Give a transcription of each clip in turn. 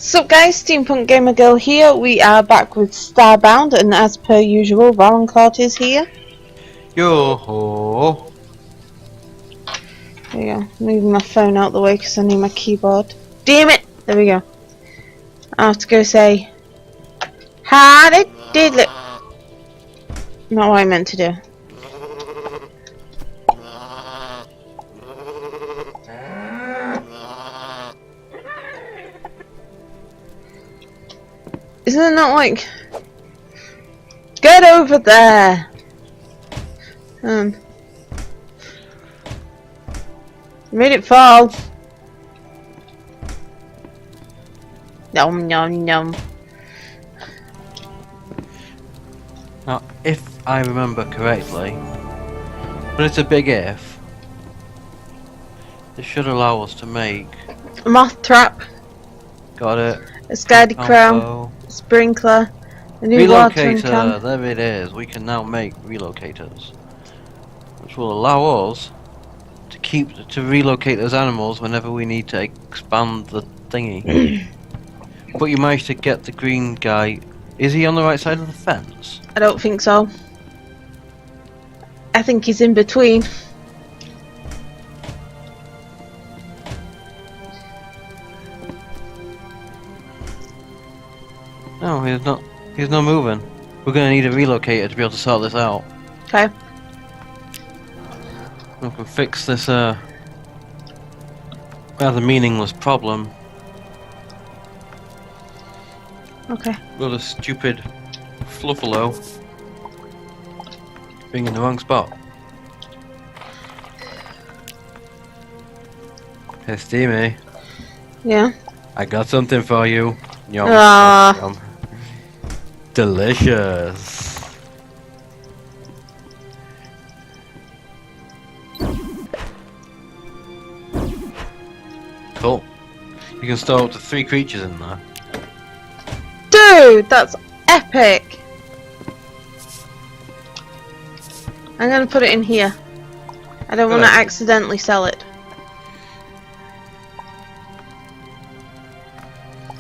Sup guys, Steampunk Gamer Girl here. We are back with Starbound, and as per usual, Valancourt is here. Yo-ho! There we go. Moving my phone out the way because I need my keyboard. Damn it! There we go. I have to go say, how did it? Not what I meant to do. Isn't it not like... Get over there! Made it fall. Nom nom nom. Now, if I remember correctly, but it's a big if, this should allow us to make... A moth trap. Got it. A scaredy crown. Sprinkler. A new watering can. Relocator, there it is. We can now make relocators, which will allow us to relocate those animals whenever we need to expand the thingy. But you managed to get the green guy. Is he on the right side of the fence? I don't think so. I think he's in between. No, he's not. He's not moving. We're gonna need a relocator to be able to sort this out. Okay. We can fix this rather meaningless problem. Okay. Got a stupid fluffalo being in the wrong spot. Hey Steamy. Yeah. I got something for you. Yum, Ah. yum, yum. Delicious. Cool. You can store up to 3 creatures in there. Dude, that's epic. I'm gonna put it in here. I don't want to accidentally sell it.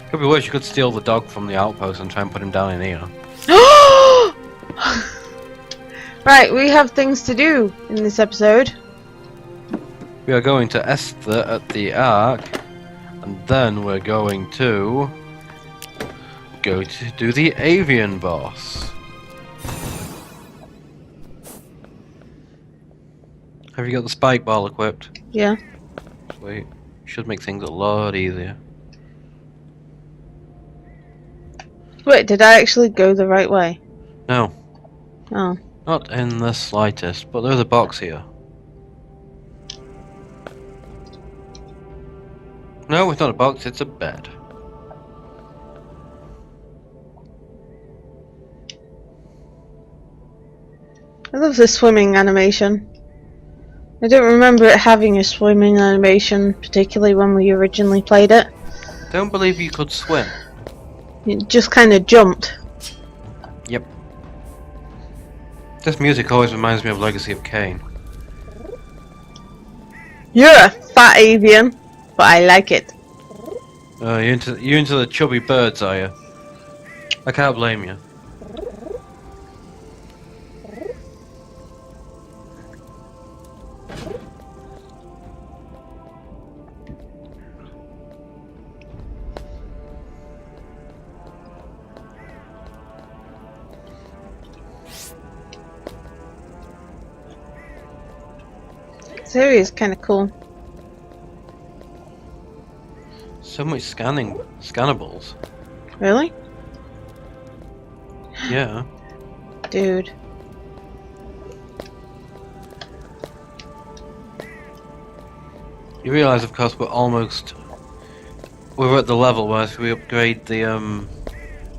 Could be worse, you could steal the dog from the outpost and try and put him down in here. Right, we have things to do in this episode. We are going to Esther at the Ark, and then we're going to go to do the avian boss. Have you got the spike ball equipped? Yeah. Sweet. Should make things a lot easier. Wait, did I actually go the right way? No. Oh. Not in the slightest, but there's a box here. No, it's not a box, it's a bed. I love the swimming animation. I don't remember it having a swimming animation, particularly when we originally played it. Don't believe you could swim. It just kind of jumped. Yep. This music always reminds me of Legacy of Kain. You're a fat avian, but I like it. You into the chubby birds, are you? I can't blame you. This area is kind of cool. So much scannables. Really? Yeah. Dude. You realise, of course, we're at the level where if we upgrade the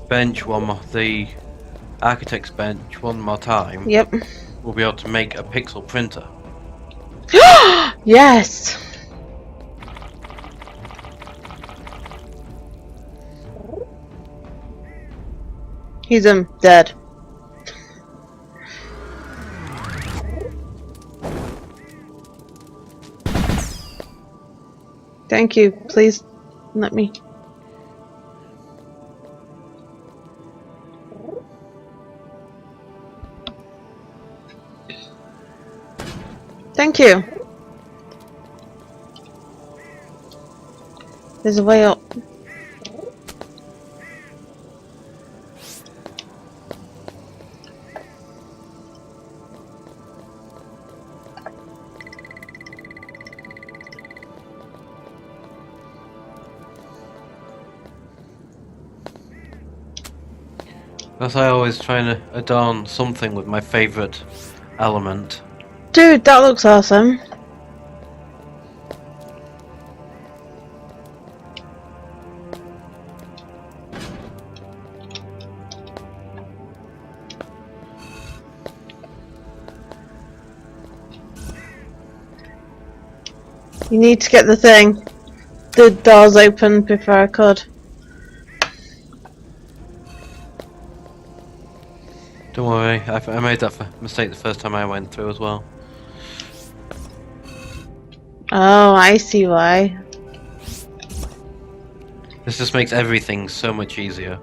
bench the architect's bench one more time, Yep. we'll be able to make a pixel printer. Yes! He's dead. Thank you. Please let me. Thank you. There's a way up. Because I always try to adorn something with my favourite element. Dude, that looks awesome. You need to get the thing. The doors open before I could. Don't worry, I made that mistake the first time I went through as well. Oh, I see why. This just makes everything so much easier.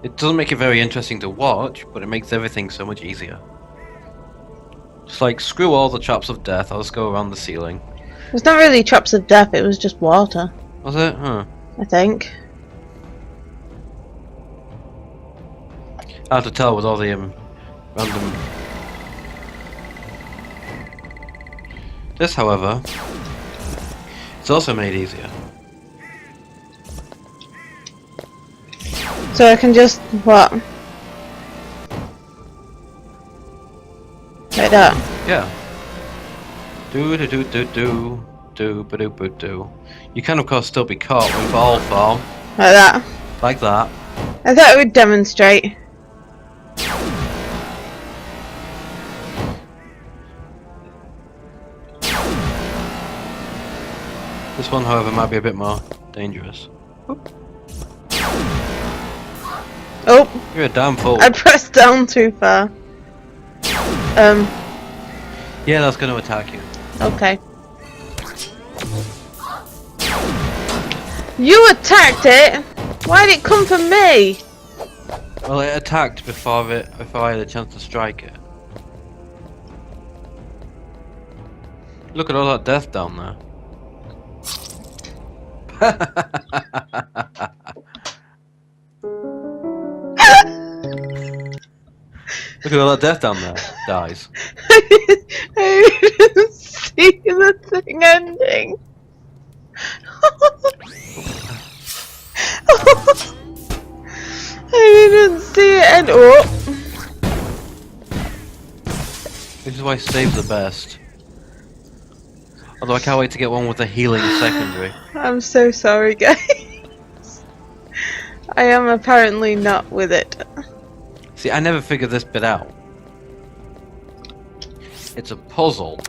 It doesn't make it very interesting to watch, but it makes everything so much easier. Just like, screw all the traps of death, I'll just go around the ceiling. It's not really traps of death, it was just water. Was it? Huh. I think. Hard to tell with all the random... This, however, it's also made easier. So I can just, what? Like that? Yeah. Do. You can of course still be caught with ball form. Like that? Like that. I thought it would demonstrate. This one, however, might be a bit more dangerous. Oh! You're a damn fool. I pressed down too far. Yeah, that's going to attack you. Okay. You attacked it? Why did it come for me? Well, it attacked before I had a chance to strike it. Look at all that death down there. Look at all that death down there. Dies. I didn't see the thing ending. I didn't see it end. Oh. This is why saves the best. Although I can't wait to get one with a healing secondary. I'm so sorry, guys. I am apparently not with it. See, I never figured this bit out. It's a puzzle.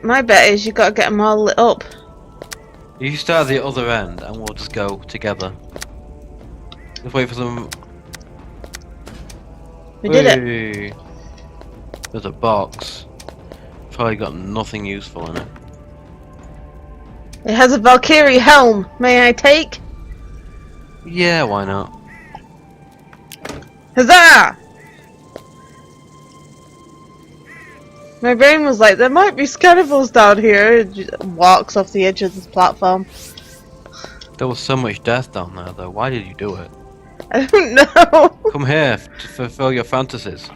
My bet is you gotta get them all lit up. You start at the other end and we'll just go together. Just wait for them. We did it. Whee! There's a box. Probably got nothing useful in it. It has a Valkyrie helm. May I take? Yeah, why not? Huzzah! My brain was like, there might be cannibals down here. It just walks off the edge of this platform. There was so much death down there though. Why did you do it? I don't know. Come here to fulfill your fantasies.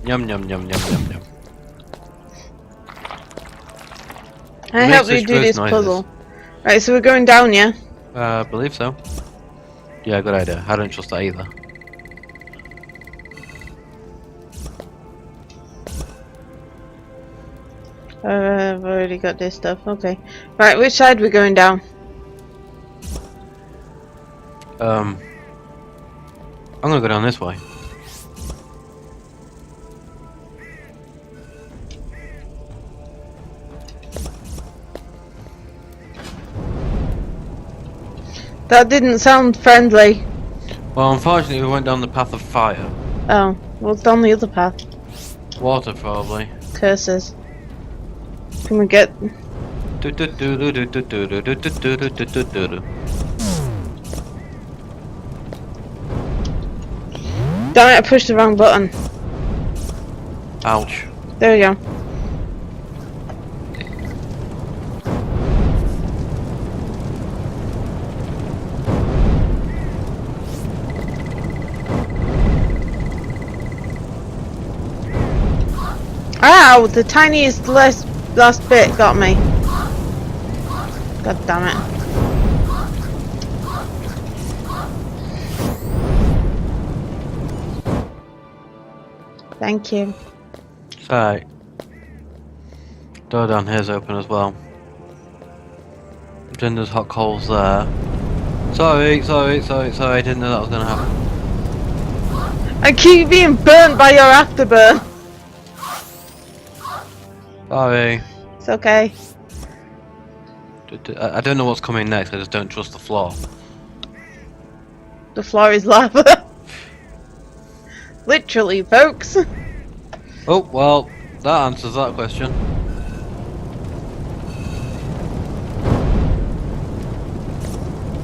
Yum yum yum yum yum yum. I help you do this puzzle. Right, so we're going down, yeah? I believe so. Yeah, good idea. I don't trust that either. I've already got this stuff. Okay. Right, which side are we going down? I'm gonna go down this way. That didn't sound friendly. Well, unfortunately, we went down the path of fire. Oh, well, it's down the other path. Water, probably. Curses. Can we get... Damn it, I pushed the wrong button. Ouch. There we go. Ow! The tiniest last bit got me. God damn it. Thank you. Sorry. Door down here's open as well. Then there's hot coals there. Sorry, didn't know that was gonna happen. I keep being burnt by your afterburn. Sorry. It's okay. I don't know what's coming next, I just don't trust the floor. The floor is lava. Literally, folks. Oh, well, that answers that question.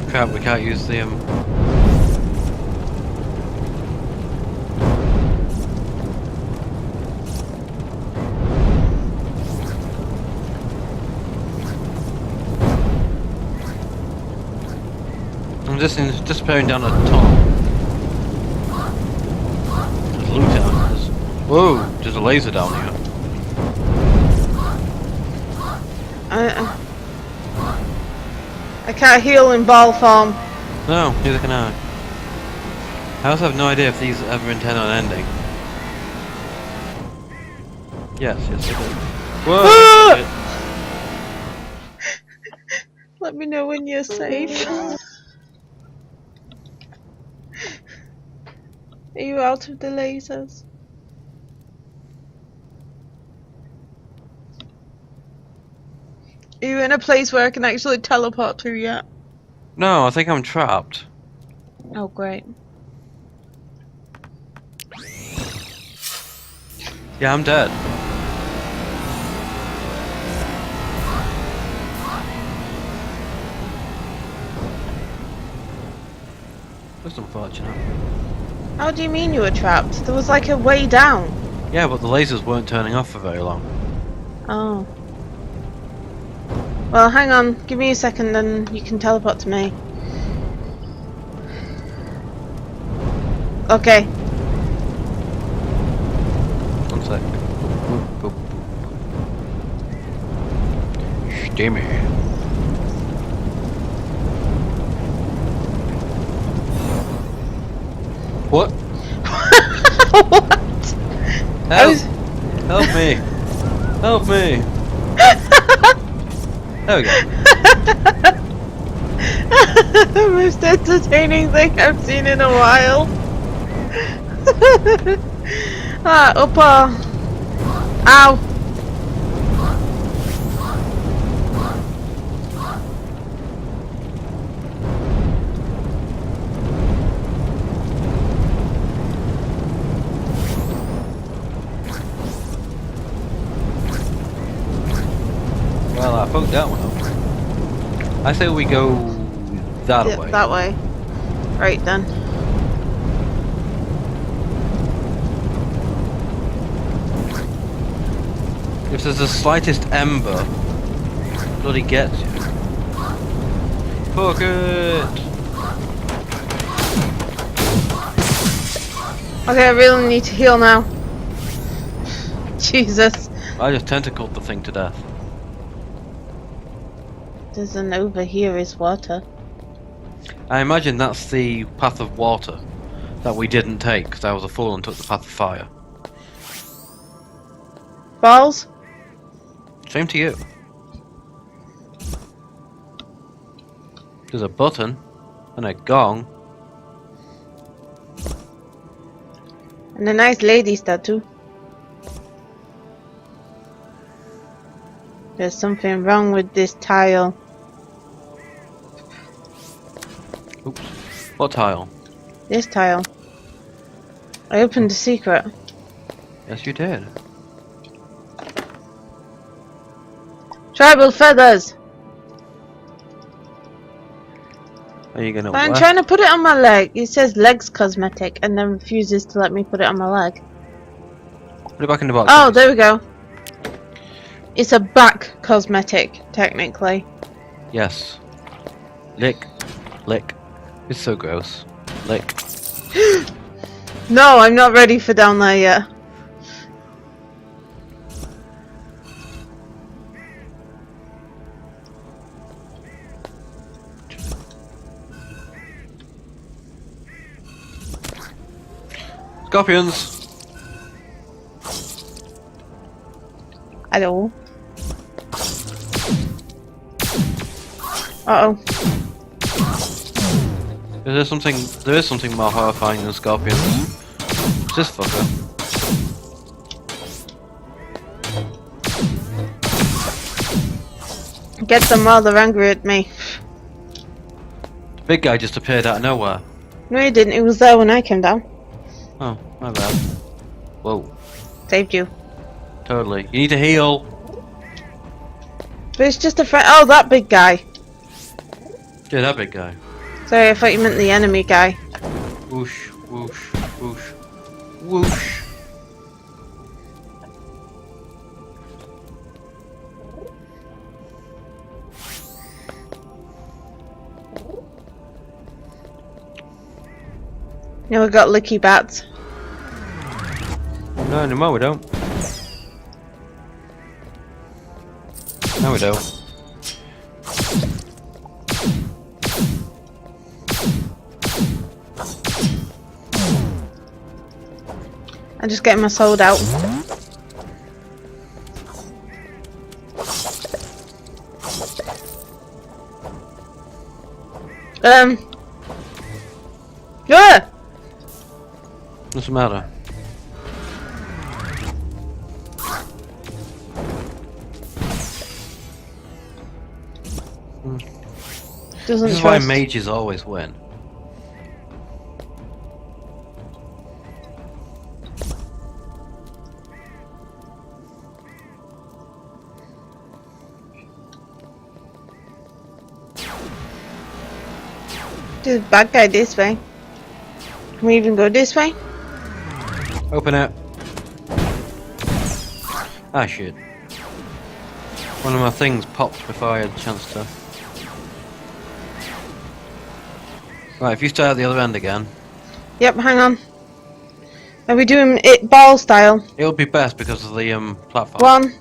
Crap, we can't use the I'm just disappearing down a tunnel. There's loot down. Whoa, there's a laser down here. I can't heal in ball form. No, neither can I. I also have no idea if these ever intend on ending. Yes, they do. Whoa! Let me know when you're safe. Are you out of the lasers? Are you in a place where I can actually teleport to yet? No, I think I'm trapped. Oh, great. Yeah, I'm dead. That's unfortunate. How do you mean you were trapped? There was like a way down. Yeah, but the lasers weren't turning off for very long. Oh. Well, hang on. Give me a second and you can teleport to me. Okay. One sec. Boop, boop, boop. Steamy. What? What? Help! Help me! Help me! There we go. Most entertaining thing I've seen in a while. Upper. Ow. Well, I poked that one up. I say we go that way. That way. Right then. If there's the slightest ember, bloody gets you. Poke it! Okay, I really need to heal now. Jesus. I just tentacled the thing to death. There's an over here is water. I imagine that's the path of water that we didn't take because I was a fool and took the path of fire. Balls? Same to you. There's a button and a gong. And a nice lady's tattoo. There's something wrong with this tile. Oops. What tile? This tile. I opened a secret. Yes, you did. Tribal feathers! Are you gonna I'm what? trying to put it on my leg. It says legs cosmetic and then refuses to let me put it on my leg. Put it back in the box. Oh, there we go. It's a back cosmetic, technically. Yes. Lick. Lick. It's so gross. Lick. No, I'm not ready for down there yet. Scorpions! Hello. Uh-oh. There is something more horrifying than scorpions. It's this fucker. Get them while they're angry at me. The big guy just appeared out of nowhere. No, he didn't. He was there when I came down. Oh, my bad. Whoa. Saved you. Totally. You need to heal! But it's just a friend. Oh, that big guy. Yeah, that big guy. Sorry, I thought you meant the enemy guy. Whoosh, whoosh, whoosh, whoosh. Now we got licky bats. No, anymore we don't. No, we don't. I'm just getting my sword out. Yeah. What's the matter? Doesn't This is why trust. mages always win. There's a bad guy this way. Can we even go this way? Open it. Ah shit. One of my things popped before I had a chance to. Right, if you start at the other end again. Yep, hang on. Are we doing it ball style? It'll be best because of the platform. One.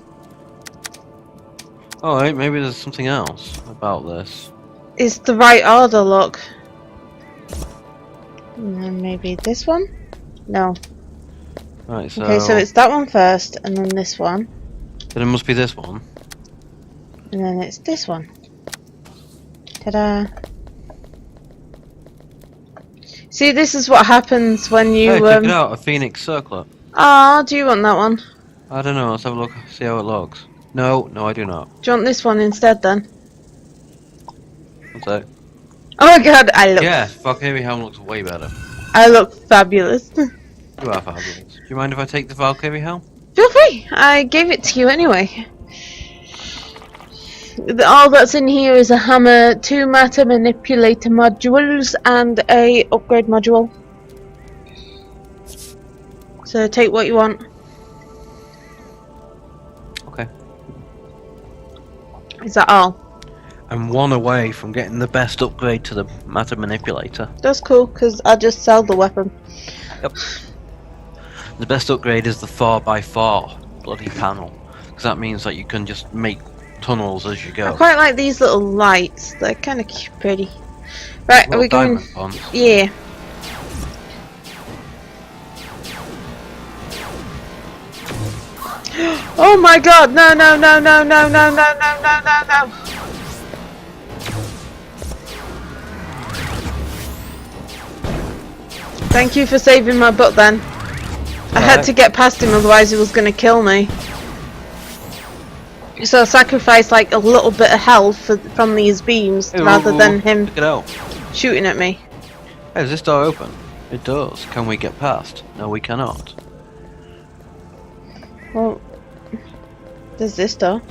Alright, maybe there's something else about this. It's the right order, look. And then maybe this one? No. Right, so... Okay, so it's that one first, and then this one. Then it must be this one. And then it's this one. Ta-da! See, this is what happens when you, Hey, check it out, a phoenix circlet. Ah, do you want that one? I don't know, let's have a look, see how it looks. No, I do not. Do you want this one instead, then? What's that? Oh my god, I look... Yeah, Valkyrie helm looks way better. I look fabulous. You are fabulous. Do you mind if I take the Valkyrie helm? Feel free! I gave it to you anyway. All that's in here is a hammer, 2 matter manipulator modules, and a upgrade module. So take what you want. Okay. Is that all? I'm one away from getting the best upgrade to the matter manipulator. That's cool, because I just sell the weapon. Yep. The best upgrade is the 4x4 bloody panel. Because that means that you can just make tunnels as you I go. quite like these little lights. They're kind of pretty. Right, are we going? Diamond ones. Yeah. Oh my god! No! No! No! No! No! No! No! No! No! No! No! Thank you for saving my butt then. I had to get past him, otherwise he was going to kill me. So I sacrificed like a little bit of health from these beams rather than him Check it out. shooting at me. Hey, is this door open? It does. Can we get past? No, we cannot. Well, there's this door.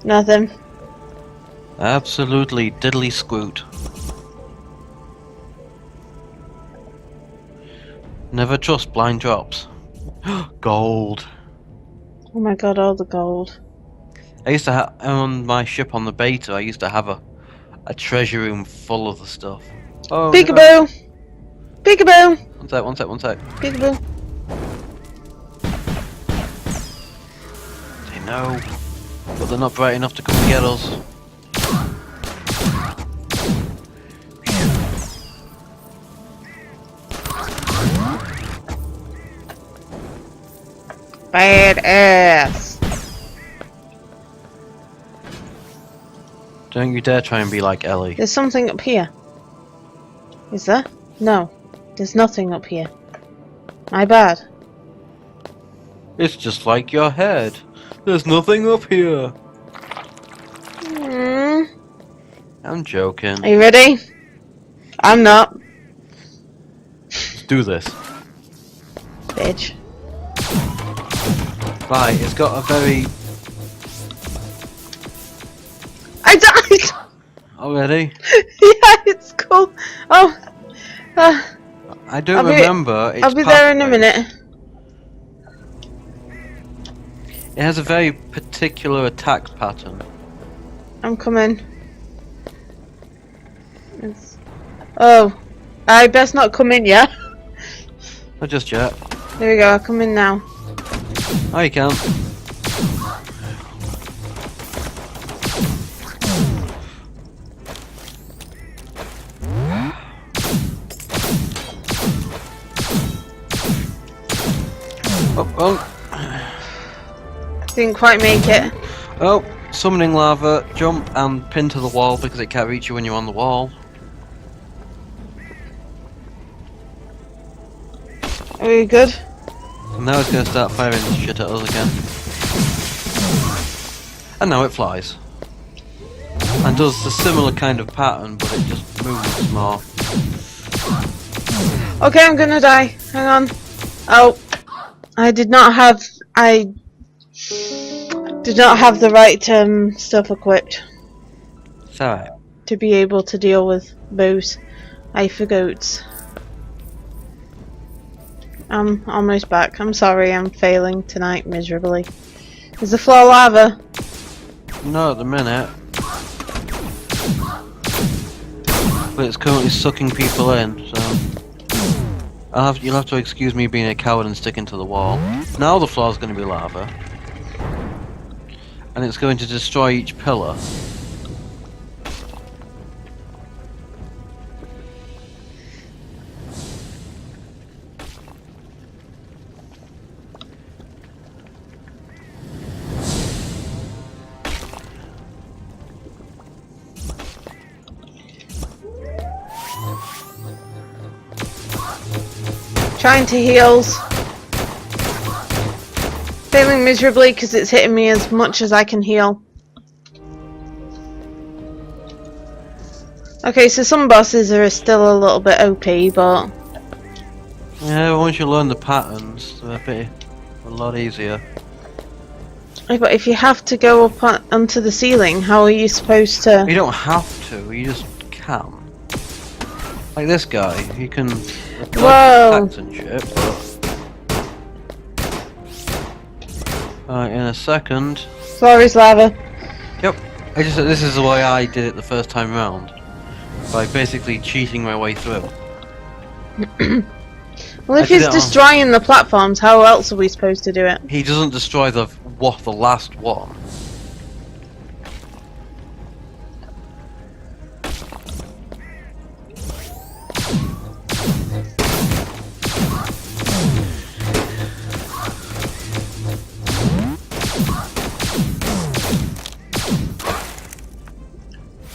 Nothing. Absolutely diddly squoot. Never trust blind drops. Gold. Oh my god, all the gold. I used to have on my ship on the beta. I used to have a treasure room full of the stuff. Oh no. Peekaboo! Peekaboo! One sec, one sec, one sec. Peekaboo. They know, but they're not bright enough to come and get us. Badass. Don't you dare try and be like Ellie. There's something up here. Is there? No. There's nothing up here. My bad. It's just like your head. There's nothing up here. I'm joking. Are you ready? I'm not. Let's do this. Bitch. Right, it's got a very... I died! Already? Yeah, it's cool. Oh. I don't remember. I'll be there in a minute. It has a very particular attack pattern. I'm coming. Oh. I best not come in yet. Not just yet. There we go, I'll come in now. Oh, you can. Oh. Didn't quite make it. Oh, summoning lava, jump and pin to the wall because it can't reach you when you're on the wall. Are we good? And now it's going to start firing shit at us again. And now it flies. And does a similar kind of pattern, but it just moves more. Okay, I'm gonna die. Hang on. Oh. I did not have the right stuff equipped It's alright. to be able to deal with those. I forgot. I'm almost back. I'm sorry, I'm failing tonight miserably. Is the floor lava? No, at the minute. But it's currently sucking people in, so... you'll have to excuse me being a coward and sticking to the wall. Now the floor's going to be lava. And it's going to destroy each pillar. Trying to heals. Failing miserably because it's hitting me as much as I can heal. Okay, so some bosses are still a little bit OP, but... Yeah, once you learn the patterns, they're a lot easier. But if you have to go up onto the ceiling, how are you supposed to... You don't have to, you just can. Like this guy, he can Whoa. attacks and shit, but... Alright, in a second... Floor is lava. Yep, this is the way I did it the first time round. By basically cheating my way through. Well, if he's destroying the platforms, how else are we supposed to do it? He doesn't destroy the last one.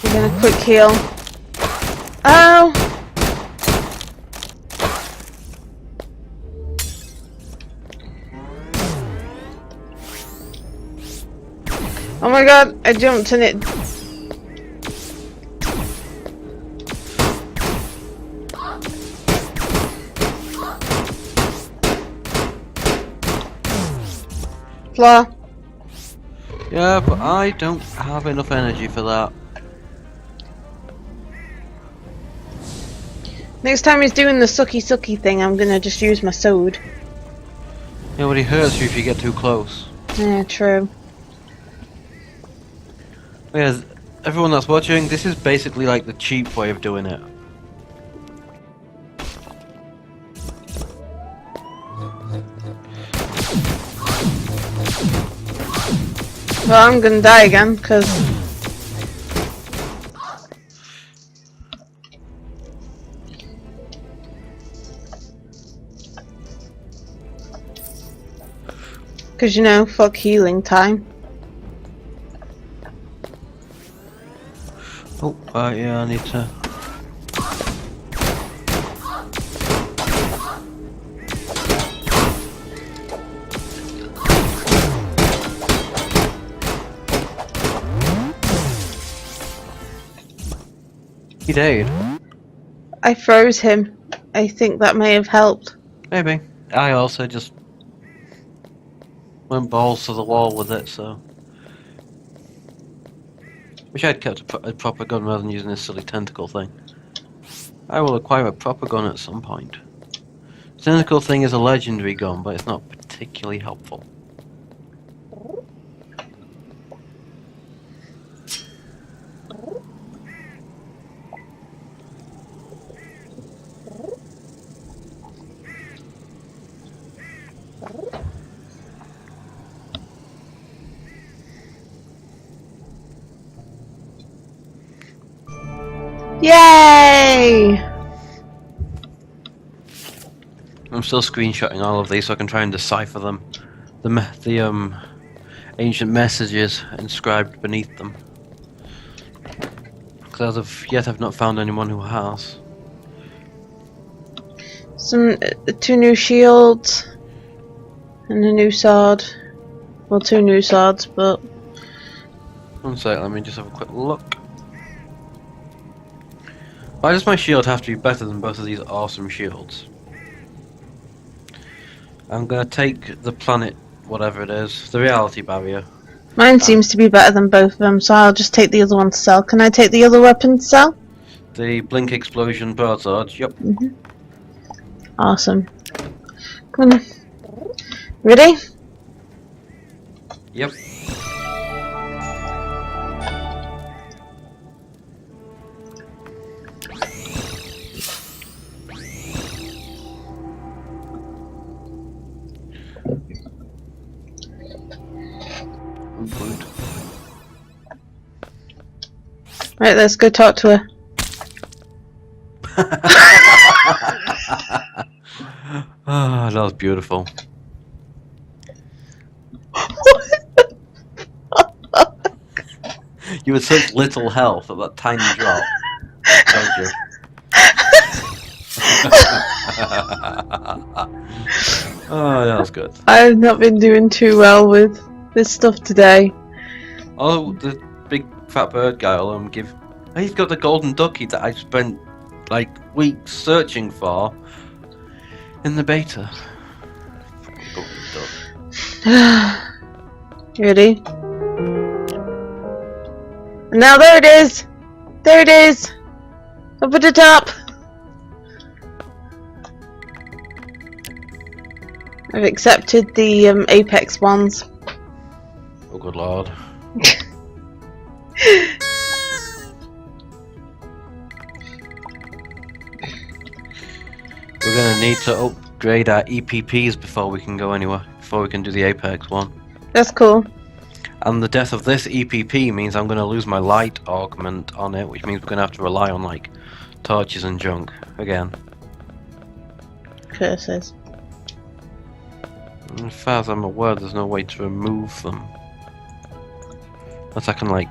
We're gonna quick heal. Oh! Oh my god, I jumped in it. Floor. Yeah, but I don't have enough energy for that. Next time he's doing the sucky thing, I'm gonna just use my sword. Yeah, but he hurts you if you get too close. Yeah, true. Yeah, everyone that's watching, this is basically like the cheap way of doing it. Well, I'm gonna die again, because... Because, you know, fuck healing time. Oh, yeah, I need to... He died. I froze him. I think that may have helped. Maybe. I also just went balls to the wall with it, so... Wish I'd kept a proper gun rather than using this silly tentacle thing. I will acquire a proper gun at some point. The tentacle thing is a legendary gun, but it's not particularly helpful. Yay! I'm still screenshotting all of these so I can try and decipher them. The ancient messages inscribed beneath them. Because as of yet I've not found anyone who has. Some 2 new shields and a new sword. Well, 2 new swords, but... One sec, let me just have a quick look. Why does my shield have to be better than both of these awesome shields? I'm gonna take the planet, whatever it is, the reality barrier. Mine seems to be better than both of them, so I'll just take the other one to sell. Can I take the other weapon to sell? The blink explosion broadsword, yep. Awesome. Come on. Ready? Yep. Good. Right, let's go talk to her. Ah, that was beautiful. You had such little health at that tiny drop, don't you? Oh, that was good. I've not been doing too well with this stuff today. Oh, the big fat bird guy will give... He's got the golden ducky that I spent, like, weeks searching for in the beta. Golden duck. Ready? Now there it is! There it is! Up at the top! I've accepted the Apex ones. Oh, good lord. We're gonna need to upgrade our EPPs before we can go anywhere, before we can do the Apex one. That's cool. And the death of this EPP means I'm gonna lose my light augment on it, which means we're gonna have to rely on, like, torches and junk again. Curses. As far as I'm aware, there's no way to remove them. Unless I can, like,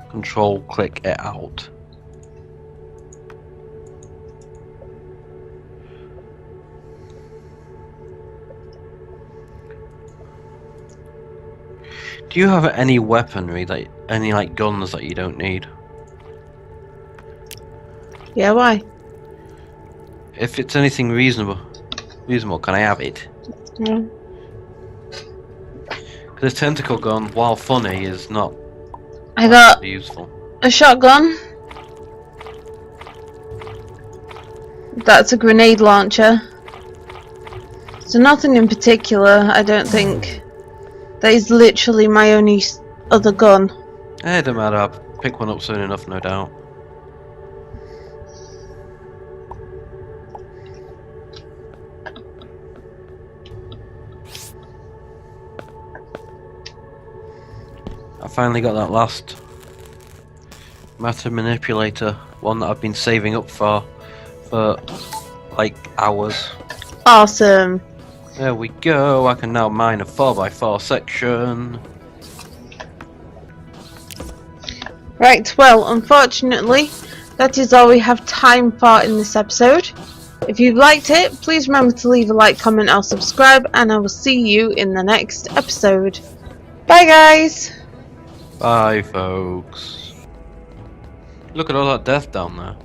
control click it out. Do you have any weaponry, any, like, guns that you don't need? Yeah, why? If it's anything reasonable, can I have it? Yeah. Because this tentacle gun, while funny, is not I got useful. a shotgun. That's a grenade launcher. So nothing in particular, I don't think. That is literally my only other gun. Eh, don't matter, I'll pick one up soon enough, no doubt. I finally got that last matter manipulator, one that I've been saving up for like hours. Awesome. There we go, I can now mine a 4x4 section. Right, well, unfortunately, that is all we have time for in this episode. If you've liked it, please remember to leave a like, comment, or subscribe, and I will see you in the next episode. Bye, guys! Bye, folks. Look at all that death down there.